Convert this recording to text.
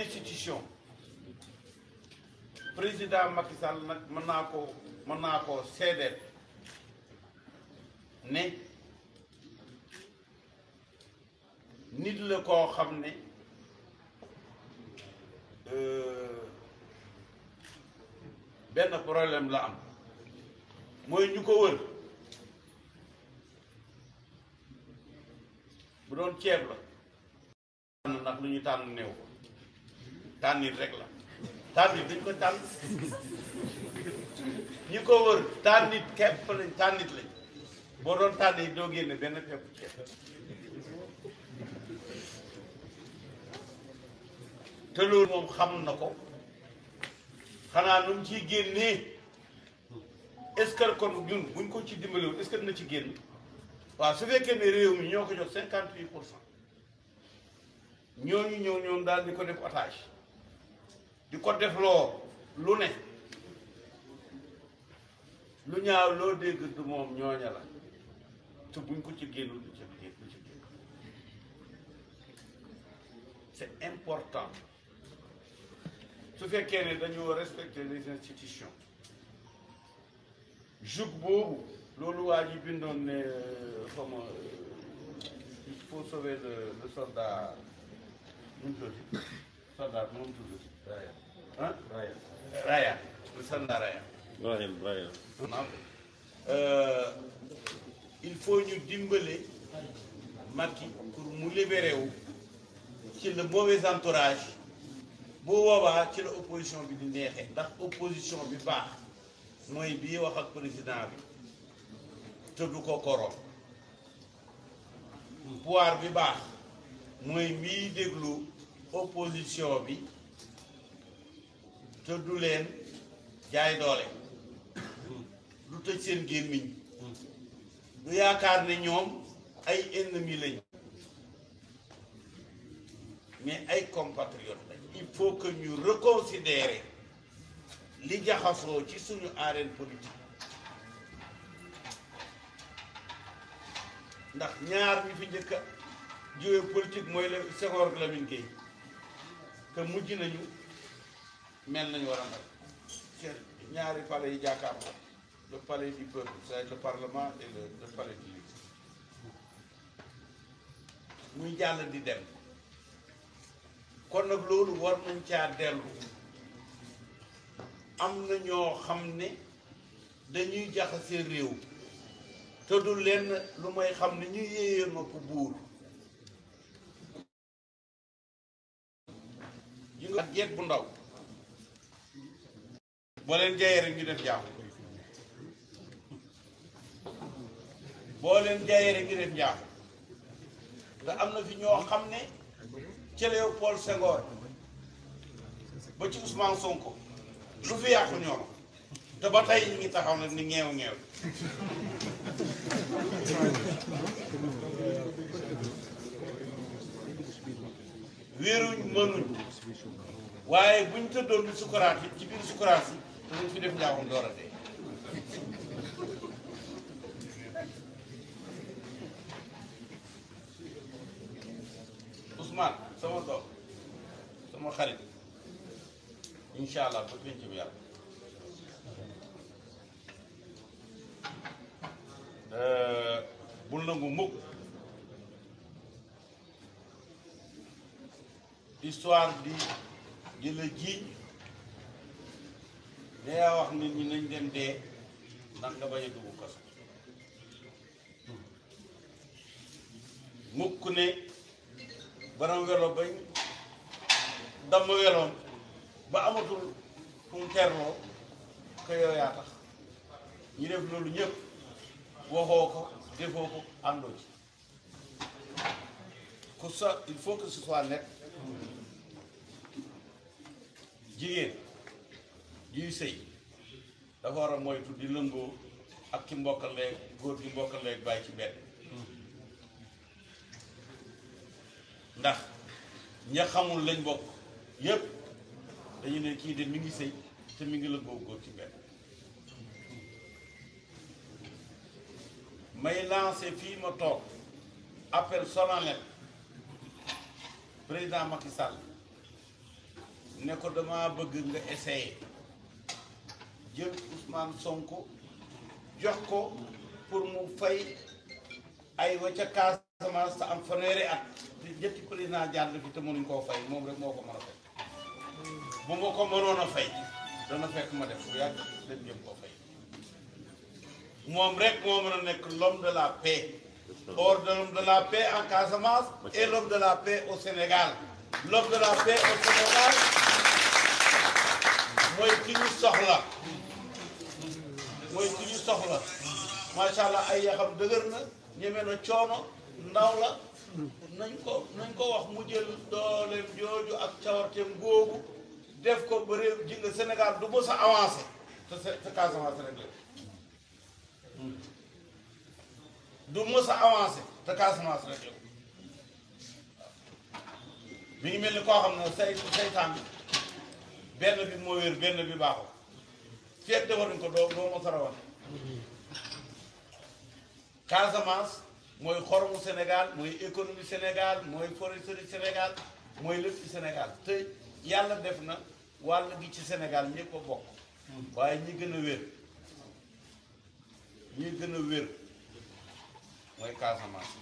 institution président Macky Sall nag mën naa koo seedeel ne nit la koo xam ne benn problème la am mooy ñu ko wër bu doon ceeb la tànn nag lu ñu tànn néew ko tànnit rek la tànnit dañ ko tànn ñi ko wër tànnit képp lañ tànnit lañ boo doon tànn yi doo génne benn pepp ceeb te loolu moom xam na ko xanaa nu mu ciy génnee est-ce que kon ñun buñ ko ci dimbaliwul est-ce que dina ci génn waaw su fekkee ne réew mi ñoo ko jox 58% ñooñu ñëw ñoom daal di ko def otage di ko def loo lu ne lu ñaaw loo dégg du moom ñooña la te buñ ko ci génnul du ci génn c'est important su fekkee ne dañoo respecter les institutions jug boobu loolu waa ji bindoon ne comme il faut sauver le soldat nu mu tudd soldat nu mu tudd Raya ah Raya le soldat Raya il faut ñu dimbale Macky pour mu libéré wu ci le mauvais entourage bu boobaa ci la opposition bi di neexee ndax opposition bi baax mooy bii wax ak président bi te du ko korom pouvoir bi baax mooy mii déglu opposition bi te du leen jaay doole du tëj seen gémmiñ du yaakaar ne ñoom ay ennemis lañ mais ay compatriotes lañ il faut que ñu reconsidérer li jaxasoo ci suñu arène politique ndax ñaar ñi fi njëkk a jiwee politique mooy la Senghor ak Lamine Gueye que mujj nañu mel nañu war a mel ñaari palais yi jàkkaarloo le palais du peuple c'est le parlement et le palais du luxe muy jàll di dem kon nag loolu war nañ caa dellu am na ñoo xam ne dañuy jaxase réew te du lenn lu may xam ne ñu yéeyee nopp buur yi nga ak jeeg bu ndaw boo leen jaayee rek ñu def jàmm boo leen jaayee rek ñu def jàmm te am na fi ñoo xam ne ca Léopold Senghor ba ci Ousmane Sonko lu fi yàqu ñoom te ba tey ñu ngi taxaw nag ni ñeew ñeew wéeruñ mënuñ waaye buñ tëddoon bi sukuraat yi ci biir sukuraat yi danañ fi def njaaxum door a dee Ousmane sama doom sama xarit incha allah ba penc bi yàlla bul nangu mukk histoire di la jiiñ dayaa wax nit ñi nañ dem dee ndax nga bañ a dugg kaso mukk ne borom welo bañ damm weloom ba amatul fu mu terloo ko yow yaa tax ñu def loolu ñëpp waxoo ko defoo ko àndoo ci que ça il faut que ce soit net jigéen juy sëy dafa war a moytu di lëngoo ak ki mbokkaleeg góor gi mbokkaleeg bàyyi ci benn ndax ña xamul lañ bokk yépp dañu ne kii de mi ngi sëy te mi ngi lëngoo góor ci benn may lancé fii ma toog appel solennel président Macky Sall ne ko dama bëgg nga essayer jël Ousmane Sonko jox ko pour mu fay ay wa ca Casamance te am fanweeri at ñetti président jàll fi te mënuñ koo fay moom rek moo ko mën a fay bu ma ko mënoon a fay dana fekk ma def bu yàgg dañ jëm koo fay moom rek moo mën a nekk l'homme de la paix hors de l'homme de la paix en Casamance et l'homme de la paix au Sénégal l'homme de la paix au Sénégal mooy ki ñu soxla mooy ki ñu soxla macha allah ay yaxam dëgër na ñeme na coono ndaw la nañ ko wax mu jël dooleem jooju ak cawarteem googu def ko ba réew ji nga Sénégal du mës a avancé te Casamance rek la du mës a avancé te Casamance rek la mi ngi mel ni koo xam ne saytaan bi benn bi moo wér benn bi baaxul feet defaruñ ko doo mës a rawante Casamance mooy xoromu Sénégal mooy économie Sénégal mooy foresterie Sénégal mooy lépp ci Sénégal te yàlla def na wàll gi ci Sénégal ñëpp a bokk waaye ñi gën a wér mooy Casamance